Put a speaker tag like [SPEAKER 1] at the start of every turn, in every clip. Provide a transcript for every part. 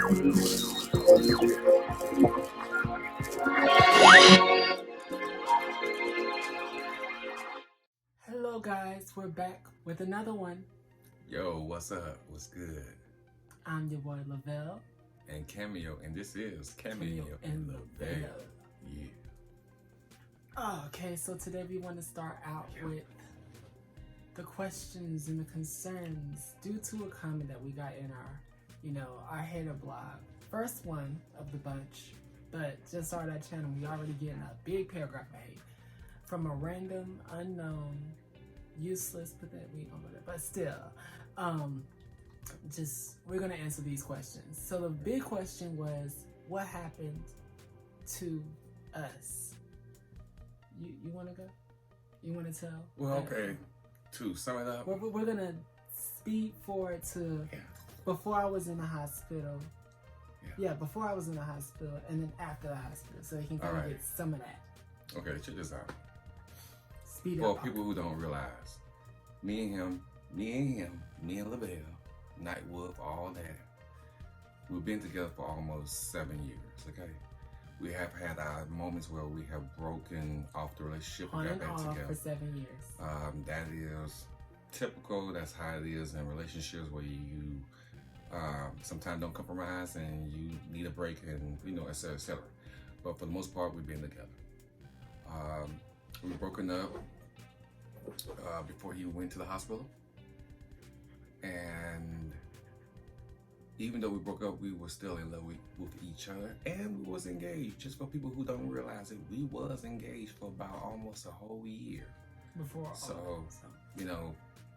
[SPEAKER 1] Hello guys, we're back with another one.
[SPEAKER 2] Yo, what's up? What's good?
[SPEAKER 1] I'm your boy Lavelle.
[SPEAKER 2] And Cameo, and this is Cameo and Lavelle. Yeah.
[SPEAKER 1] Okay, so today we want to start out with the questions and the concerns due to a comment that we got in our hater blog. First one of the bunch, but just started that channel, we already getting a big paragraph of hate from a random, unknown, useless, but that we don't know that, but still, we're gonna answer these questions. So the big question was, what happened to us? You wanna go? You wanna tell?
[SPEAKER 2] Well, okay. To sum it up,
[SPEAKER 1] We're gonna speed forward to before I was in the hospital. Yeah, before I was in the hospital, and then after the hospital, so you can kind of get some of that.
[SPEAKER 2] Okay, check this out.
[SPEAKER 1] Speed
[SPEAKER 2] For
[SPEAKER 1] up.
[SPEAKER 2] people who don't realize, me and Lavelle, Nightwolf, all that, we've been together for almost 7 years, okay? We have had our moments where we have broken off the relationship
[SPEAKER 1] On
[SPEAKER 2] and got
[SPEAKER 1] and
[SPEAKER 2] back
[SPEAKER 1] off
[SPEAKER 2] together.
[SPEAKER 1] for 7 years.
[SPEAKER 2] That is typical. That's how it is in relationships where you sometimes don't compromise and you need a break and, et cetera, et cetera. But for the most part, we've been together. We were broken up before he went to the hospital. And even though we broke up, we were still in love with each other, and we was engaged. Just for people who don't realize it, we was engaged for about almost a whole year.
[SPEAKER 1] Before
[SPEAKER 2] so,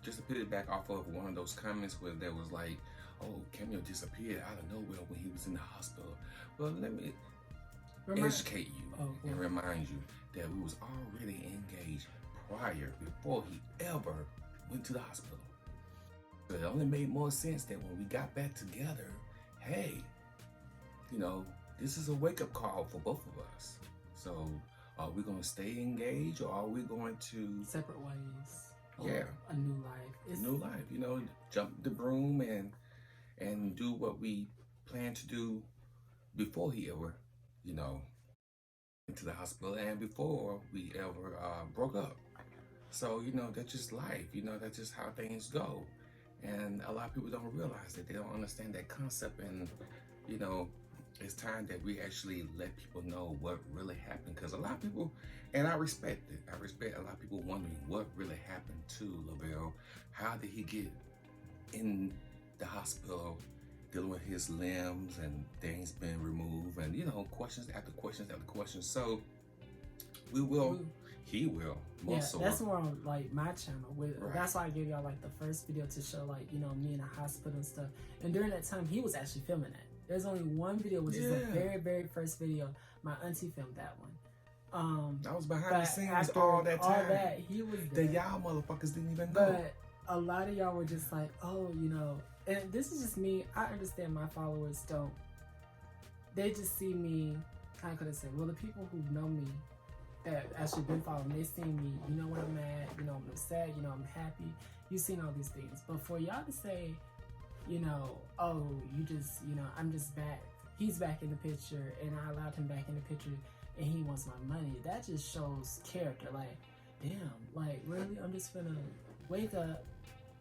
[SPEAKER 2] just to put it back off of one of those comments where there was like, oh, Cameo disappeared out of nowhere when he was in the hospital. Well, let me educate you and remind you that we was already engaged prior, before he ever went to the hospital. So it only made more sense that when we got back together, hey, this is a wake-up call for both of us. So are we going to stay engaged, or are we going to...
[SPEAKER 1] separate ways.
[SPEAKER 2] Yeah.
[SPEAKER 1] A new life.
[SPEAKER 2] New life, jump the broom and do what we planned to do before he ever, into the hospital and before we ever broke up. So, that's just life, that's just how things go. And a lot of people don't realize that. They don't understand that concept. And, it's time that we actually let people know what really happened. Because a lot of people, and I respect it. I respect a lot of people wondering what really happened to Lavelle. How did he get in the hospital, dealing with his limbs and things being removed, and questions after questions after questions. So he will.
[SPEAKER 1] That's more on like my channel. That's why I gave y'all like the first video to show me in the hospital and stuff. And during that time, he was actually filming that. There's only one video, which is the very, very first video. My auntie filmed that one.
[SPEAKER 2] I was behind the scenes all that time.
[SPEAKER 1] All that, he was there.
[SPEAKER 2] The y'all motherfuckers didn't even know.
[SPEAKER 1] But a lot of y'all were just like, oh, and this is just me. I understand my followers don't. They just see me, how could I say? Well, the people who know me, that actually been following, they see me, when I'm mad, I'm upset, I'm happy. You've seen all these things. But for y'all to say, oh, you just, I'm just back. He's back in the picture, and I allowed him back in the picture, and he wants my money. That just shows character. Like, damn, like, really? I'm just gonna wake up,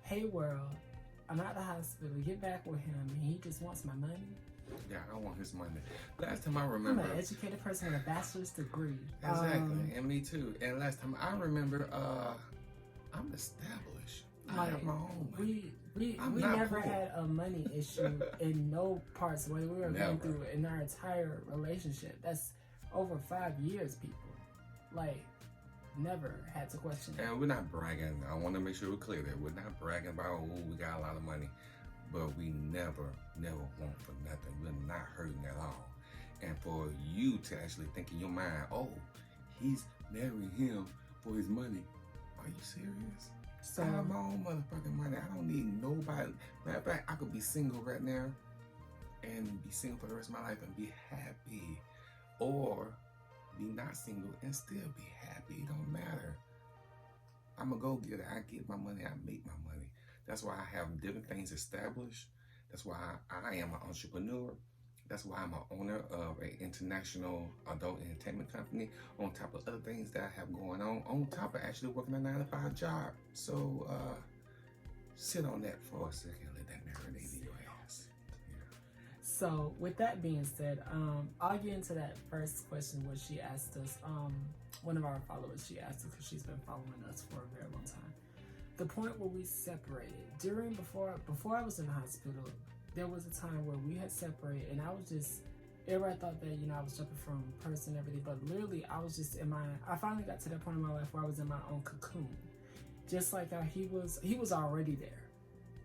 [SPEAKER 1] hey world, I'm at the hospital, get back with him, and he just wants my money?
[SPEAKER 2] Yeah, I want his money. Last time I remember...
[SPEAKER 1] I'm an educated person with a bachelor's degree.
[SPEAKER 2] Exactly, and me too. And last time I remember, I'm established. I have my own money.
[SPEAKER 1] We never had a money issue in no parts where we were going through in our entire relationship. That's over 5 years, people. Like, never had to question it.
[SPEAKER 2] And we're not bragging. I want to make sure we're clear that we're not bragging about, oh, we got a lot of money. But we never want for nothing. We're not hurting at all. And for you to actually think in your mind, oh, he's marrying him for his money. Are you serious? So, I have my own motherfucking money. I don't need nobody. Matter of fact, I could be single right now and be single for the rest of my life and be happy. Or be not single and still be happy. It don't matter. I'm a go-getter. I get my money. I make my money. That's why I have different things established. That's why I am an entrepreneur. That's why I'm an owner of an international adult entertainment company, on top of other things that I have going on top of actually working a 9-to-5 job. So sit on that for a second, let that marinate in your ass. Yeah.
[SPEAKER 1] So with that being said, I'll get into that first question where she asked us, one of our followers, she asked us because she's been following us for a very long time. The point where we separated, before I was in the hospital, there was a time where we had separated, and I was just, everybody thought that, I was jumping from person and everything, but literally I was just I finally got to that point in my life where I was in my own cocoon. Just like how he was already there.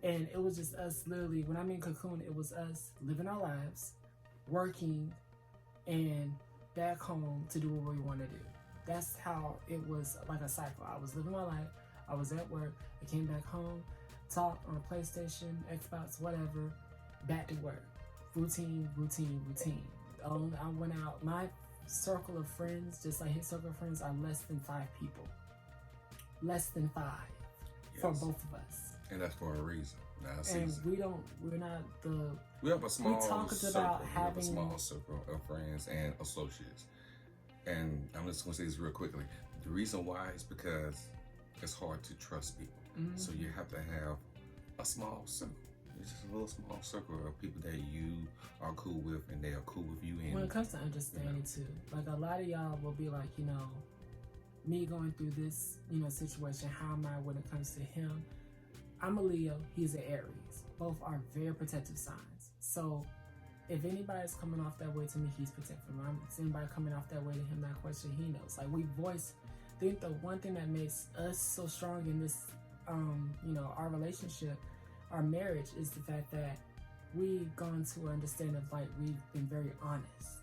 [SPEAKER 1] And it was just us literally, when I mean cocoon, it was us living our lives, working, and back home to do what we want to do. That's how it was, like a cycle. I was living my life, I was at work, I came back home, talked on PlayStation, Xbox, whatever, back to work. Routine. I went out, my circle of friends, just like his circle of friends, are less than 5 people. Less than 5 for both of us.
[SPEAKER 2] And that's for a reason.
[SPEAKER 1] And
[SPEAKER 2] we have a small
[SPEAKER 1] having
[SPEAKER 2] circle of friends and associates. And I'm just gonna say this real quickly. The reason why is because it's hard to trust people.
[SPEAKER 1] Mm-hmm.
[SPEAKER 2] So you have to have a small circle. It's just a little small circle of people that you are cool with and they are cool with you. And
[SPEAKER 1] when it comes to understanding too, like a lot of y'all will be like, me going through this, situation, how am I when it comes to him? I'm a Leo, he's an Aries. Both are very protective signs. So if anybody's coming off that way to me, he's protective. If anybody coming off that way to him, that question, he knows. Like I think the one thing that makes us so strong in this, our relationship, our marriage, is the fact that we've gone to an understanding of, like, we've been very honest.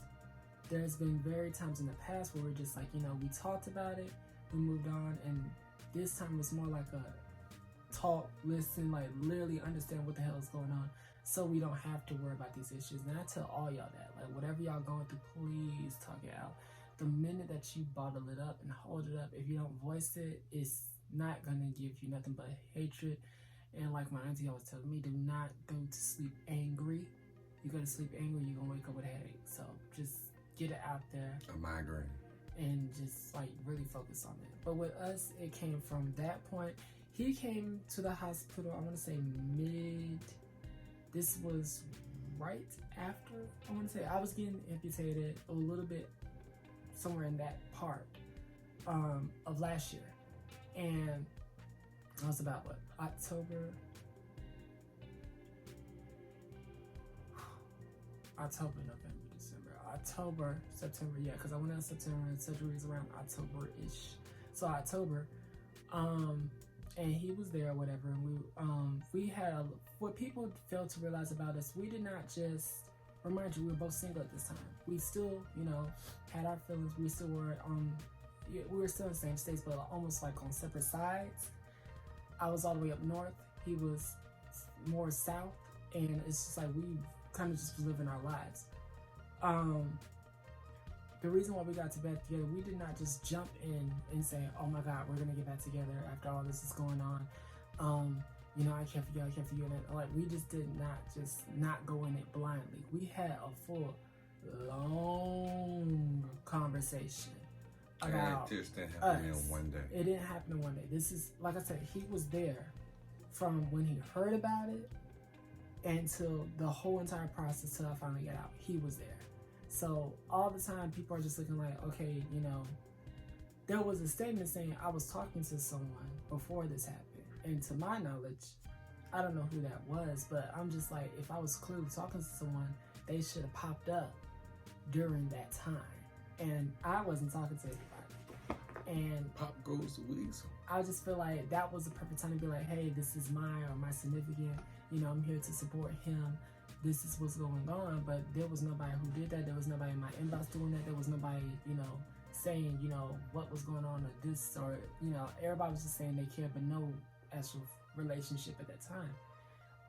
[SPEAKER 1] There's been very times in the past where we're just like, we talked about it, we moved on, and this time was more like a talk, listen, like literally understand what the hell is going on, so we don't have to worry about these issues. And I tell all y'all that, like, whatever y'all going through, please talk it out. The minute that you bottle it up and hold it up, if you don't voice it, it's not gonna give you nothing but hatred. And like my auntie always tells me, do not go to sleep angry. You go to sleep angry, you're gonna wake up with a headache. So just get it out there.
[SPEAKER 2] A migraine.
[SPEAKER 1] And just like really focus on it. But with us, it came from that point. He came to the hospital, I want to say this was right after, I want to say, I was getting amputated a little bit somewhere in that part of last year. And I was about, October, November, December, September, yeah, because I went out September and surgery was around October-ish. So October, and he was there or whatever, and we had what people failed to realize about us, we did not just, remind you, we were both single at this time. We still, had our feelings, we still were we were still in the same states, but almost like on separate sides. I was all the way up north, he was more south, and it's just like we kind of just was living our lives. The reason why we got back together, we did not just jump in and say, oh my God, we're gonna get back together after all this is going on. I care for you, and like, we just did not go in it blindly. We had a full, long conversation about
[SPEAKER 2] it just didn't happen in one day.
[SPEAKER 1] It didn't happen in one day. This is, like I said, he was there from when he heard about it until the whole entire process till I finally got out. He was there. So all the time people are just looking like, okay, there was a statement saying I was talking to someone before this happened. And to my knowledge, I don't know who that was, but I'm just like, if I was clearly talking to someone, they should have popped up during that time. And I wasn't talking to anybody. And
[SPEAKER 2] pop goes the weasel.
[SPEAKER 1] I just feel like that was the perfect time to be like, hey, this is my significant, I'm here to support him. This is what's going on. But there was nobody who did that. There was nobody in my inbox doing that. There was nobody, saying, what was going on or this, or, everybody was just saying they cared, but no actual relationship at that time.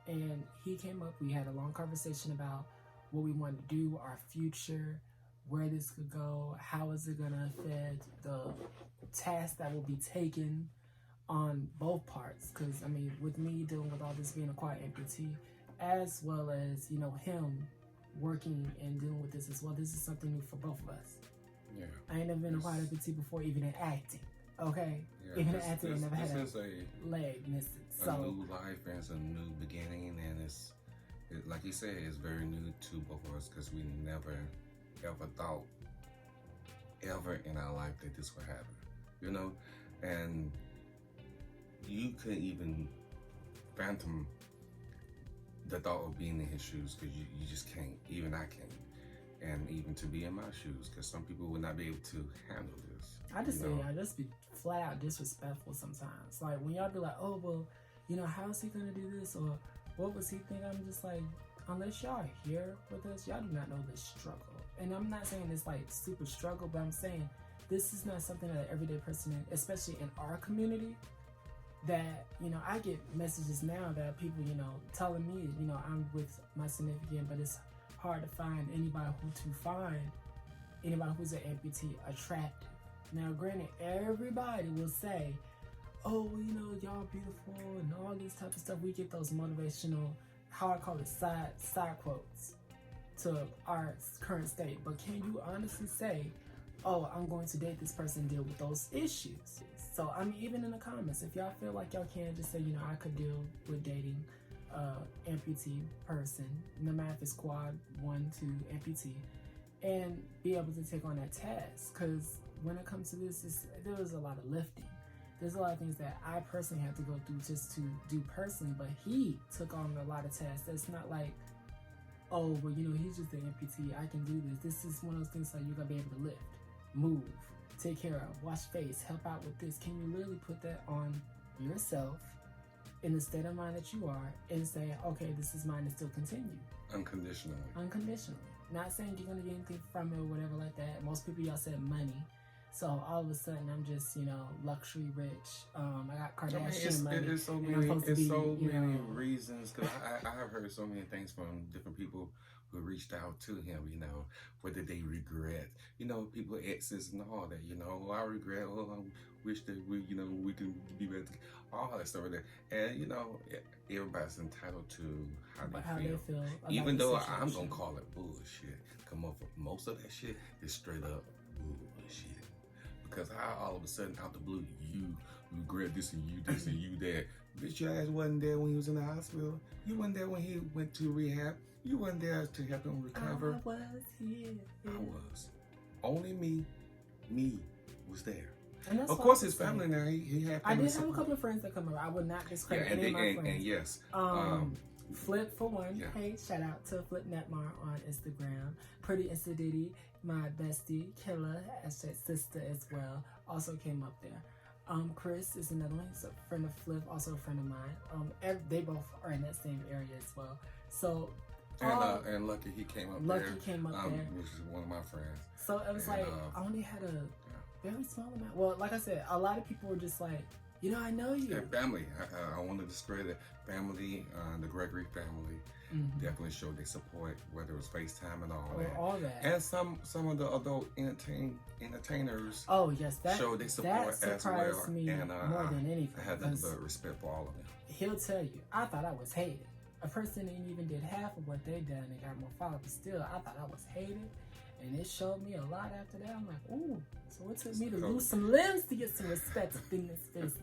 [SPEAKER 1] And he came up, we had a long conversation about what we wanted to do, our future, where this could go, how is it gonna affect the task that will be taken on both parts. Because, with me dealing with all this, being a quiet amputee, as well as, him working and dealing with this as well. This is something new for both of us.
[SPEAKER 2] Yeah.
[SPEAKER 1] I ain't never been a part of amputee before, even in acting. Okay?
[SPEAKER 2] Yeah,
[SPEAKER 1] Even in acting, I never had
[SPEAKER 2] this is
[SPEAKER 1] a leg missing.
[SPEAKER 2] a
[SPEAKER 1] So,
[SPEAKER 2] new life and it's a new beginning, and like you said, it's very new to both of us because we never ever thought ever in our life that this would happen, you know. And you couldn't even phantom the thought of being in his shoes because you just can't. Even I can't. And even to be in my shoes, because some people would not be able to handle this.
[SPEAKER 1] I just say, I just be flat out disrespectful sometimes. Like, when y'all be like, oh, well, you know, how is he going to do this? Or what was he thinking? I'm just like, unless y'all here with us, y'all do not know the struggle. And I'm not saying it's like super struggle, but I'm saying this is not something that an everyday person, especially in our community, that, you know, I get messages now that people, you know, telling me, you know, I'm with my significant, but it's hard to find anybody who's an amputee attractive. Now, granted, everybody will say, oh, well, you know, y'all beautiful and all this type of stuff. We get those motivational, how I call it, side quotes to our current state. But can you honestly say, oh, I'm going to date this person and deal with those issues? So, I mean, even in the comments, if y'all feel like y'all can, just say, you know, I could deal with dating amputee person, no matter if it's quad 1, 2 amputee, and be able to take on that task. Because when it comes to this, there was a lot of lifting. There's a lot of things that I personally had to go through just to do personally, but he took on a lot of tasks. It's not like, oh, well, you know, he's just an amputee, I can do this. This is one of those things like you gotta be able to lift, move, take care of, wash face, help out with this. Can you literally put that on yourself in the state of mind that you are and say, okay, this is mine, and still continue?
[SPEAKER 2] Unconditionally.
[SPEAKER 1] Unconditionally. Not saying you're gonna get anything from it or whatever like that. Most people, y'all said money. So all of a sudden, I'm just, you know, luxury rich. I got Kardashian money.
[SPEAKER 2] It's so many reasons. Because I've heard so many things from different people who reached out to him, you know, whether they regret, you know, people, exes and all that, you know, I regret, oh, I wish that we, you know, we could be better, all that stuff there. And, you know, everybody's entitled to how they feel. Even though I'm going to call it bullshit. Come up with most of that shit is straight up bullshit. Because how all of a sudden, out the blue, you regret this and you this and you that. Bitch, your ass wasn't there when he was in the hospital. You wasn't there when he went to rehab. You wasn't there to help him recover.
[SPEAKER 1] I was here.
[SPEAKER 2] I was. Only me was there.
[SPEAKER 1] And that's
[SPEAKER 2] of course, his family now, he had family
[SPEAKER 1] I did
[SPEAKER 2] support.
[SPEAKER 1] have a couple of friends that come over. I would not discredit any of my friends.
[SPEAKER 2] And yes.
[SPEAKER 1] Flip, for one.
[SPEAKER 2] Yeah.
[SPEAKER 1] Hey, shout out to Flip Netmar on Instagram. Pretty Insta Diddy, my bestie. Killa, sister as well, also came up there. Chris is another one. He's a friend of Flip, also a friend of mine. They both are in that same area as well. So,
[SPEAKER 2] and Lucky, he came up there.
[SPEAKER 1] Lucky came up there.
[SPEAKER 2] Which is one of my friends.
[SPEAKER 1] So it was like, I only had a very small amount. Well, like I said, a lot of people were just like, you know, I know you.
[SPEAKER 2] And family. I want to discredit family. The Gregory family definitely showed their support, whether it was FaceTime and all that. And some of the adult entertainers.
[SPEAKER 1] Oh yes,
[SPEAKER 2] showed their support
[SPEAKER 1] that
[SPEAKER 2] as well.
[SPEAKER 1] Me
[SPEAKER 2] and
[SPEAKER 1] more than anything.
[SPEAKER 2] I had nothing but respect for all of them.
[SPEAKER 1] He'll tell you, I thought I was hated. A person ain't even did half of what they done and got more followers. Still, I thought I was hated. And it showed me a lot after that. I'm like, ooh. So it took me to lose some limbs to get some respect in this business.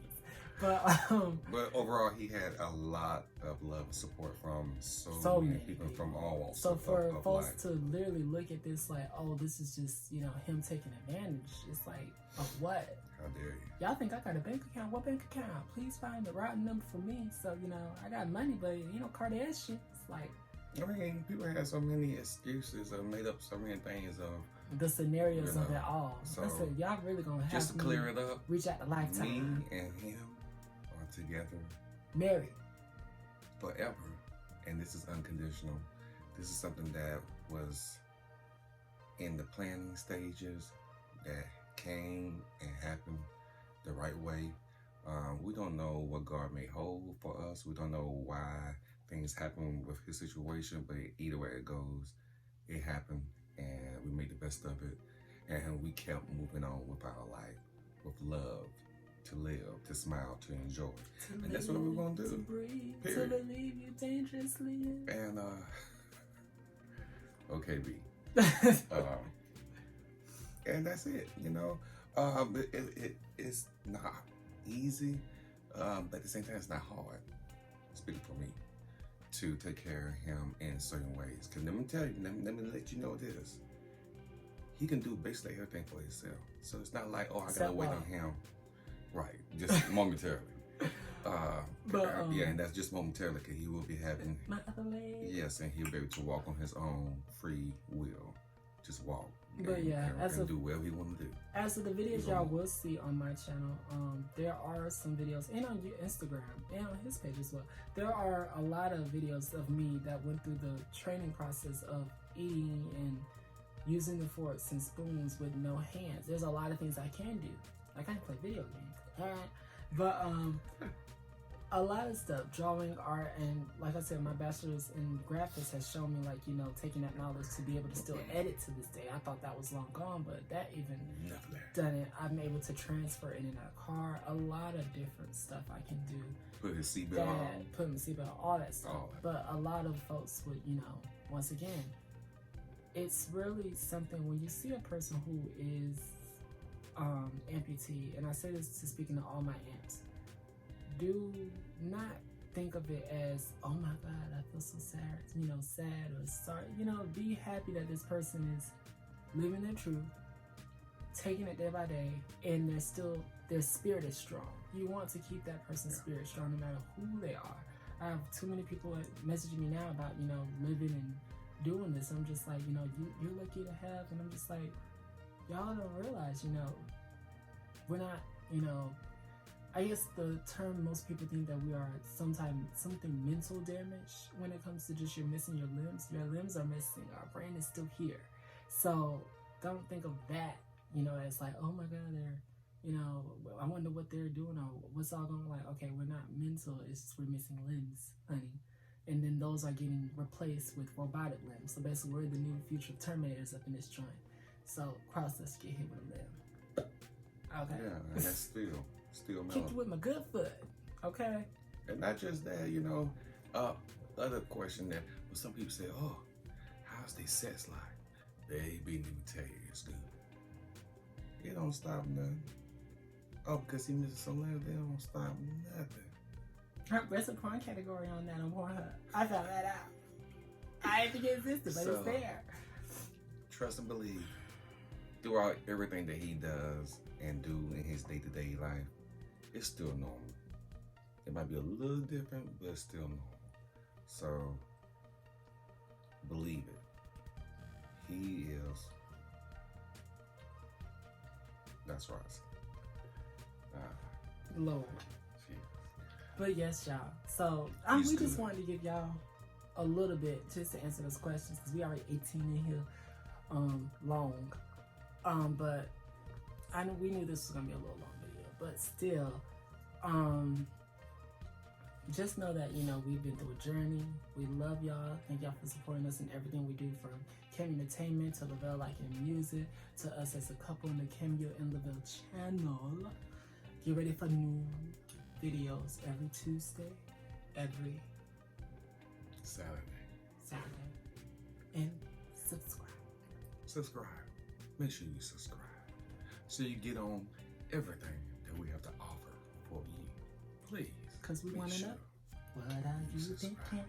[SPEAKER 1] But
[SPEAKER 2] overall, he had a lot of love and support from so many people from all walks
[SPEAKER 1] of life. So for folks
[SPEAKER 2] life.
[SPEAKER 1] to literally look at this like, oh, this is just, you know, him taking advantage. It's like, of what?
[SPEAKER 2] How dare you?
[SPEAKER 1] Y'all think I got a bank account? What bank account? Please find the routing number for me. So, you know, I got money, but, you know, Kardashian, it's like.
[SPEAKER 2] I mean, people have so many excuses or made up so many things of
[SPEAKER 1] the scenarios of it all. So I said, y'all really gonna have
[SPEAKER 2] just to clear it up.
[SPEAKER 1] Reach out to Lifetime.
[SPEAKER 2] Me and him are together,
[SPEAKER 1] married
[SPEAKER 2] forever, and this is unconditional. This is something that was in the planning stages that came and happened the right way. We don't know what God may hold for us. We don't know why things happen with his situation, but either way it goes, it happened, and we made the best of it, and we kept moving on with our life, with love, to live, to smile, to enjoy, and that's what we're gonna do.
[SPEAKER 1] To breathe,
[SPEAKER 2] period.
[SPEAKER 1] To believe you dangerously.
[SPEAKER 2] And OKB. And that's it, you know. It's not easy, but at the same time, it's not hard. Speaking for me, to take care of him in certain ways. Because let me tell you, let me let you know this. He can do basically everything for himself. So it's not like, oh, I gotta wait on him. Right, just momentarily. Yeah, and that's just momentarily, because he will be having
[SPEAKER 1] my other leg.
[SPEAKER 2] Yes, and he'll be able to walk on his own free will. Just walk.
[SPEAKER 1] But yeah,
[SPEAKER 2] and do whatever he want to do.
[SPEAKER 1] As for the videos y'all will see on my channel, there are some videos, and on Instagram, and on his page as well. There are a lot of videos of me that went through the training process of eating and using the forks and spoons with no hands. There's a lot of things I can do. Like I can play video games, but a lot of stuff, drawing, art, and like I said, my bachelor's in graphics has shown me, like, you know, taking that knowledge to be able to still edit to this day. I thought that was long gone, but that even done it. I'm able to transfer in and out of car. A lot of different stuff I can do.
[SPEAKER 2] Put his seatbelt on.
[SPEAKER 1] Put his seatbelt, all that stuff. But a lot of folks would, you know, once again, it's really something when you see a person who is amputee, and I say this to speaking to all my aunts. Do not think of it as, oh my God, I feel so sad, you know, sad or sorry. You know, be happy that this person is living their truth, taking it day by day, and their spirit is strong. You want to keep that person's spirit strong no matter who they are. I have too many people messaging me now about, you know, living and doing this. I'm just like, you know, you're lucky to have, and I'm just like, y'all don't realize, you know, we're not, you know, I guess the term most people think that we are something mental damage when it comes to just you're missing your limbs. Your limbs are missing. Our brain is still here. So don't think of that, you know, as like, oh my God, they're, you know, I wonder what they're doing or what's all going on. Like, okay, we're not mental. It's just we're missing limbs, honey. And then those are getting replaced with robotic limbs. So basically, we're the new future Terminators up in this joint. So cross us, get hit with a limb. Okay.
[SPEAKER 2] Yeah, and that's still mellow.
[SPEAKER 1] Kicked with my good foot. Okay.
[SPEAKER 2] And not just that, you know, other question that some people say, oh, how's their sex life? Baby, let me tell you, it's good. It don't stop nothing. Oh, because he misses some limbs, they don't stop nothing.
[SPEAKER 1] There's a porn category on that on Pornhub. I found that out. I didn't think it existed, but it's there.
[SPEAKER 2] Trust and believe. Throughout everything that he does and do in his day-to-day life, it's still normal. It might be a little different, but it's still normal. So, believe it. He is. That's right.
[SPEAKER 1] Lord. But yes, y'all. So, we just wanted to give y'all a little bit just to answer those questions, because we already 18 in here long. But we knew this was gonna be a little long video, but still, just know that, you know, we've been through a journey. We love y'all. Thank y'all for supporting us in everything we do, from Cameo Entertainment to Lavelle Liking Music to us as a couple in the Cameo and Lavelle channel. Get ready for new videos every Tuesday, every
[SPEAKER 2] Saturday,
[SPEAKER 1] and subscribe.
[SPEAKER 2] Make sure you subscribe so you get on everything that we have to offer for you. Please.
[SPEAKER 1] Because we want to know, what are you thinking?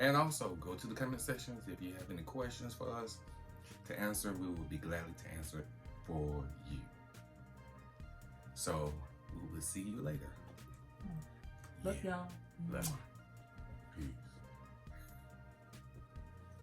[SPEAKER 2] And also, go to the comment sections if you have any questions for us to answer. We will be glad to answer it for you. So, we will see you later.
[SPEAKER 1] Love y'all.
[SPEAKER 2] Love you. Peace.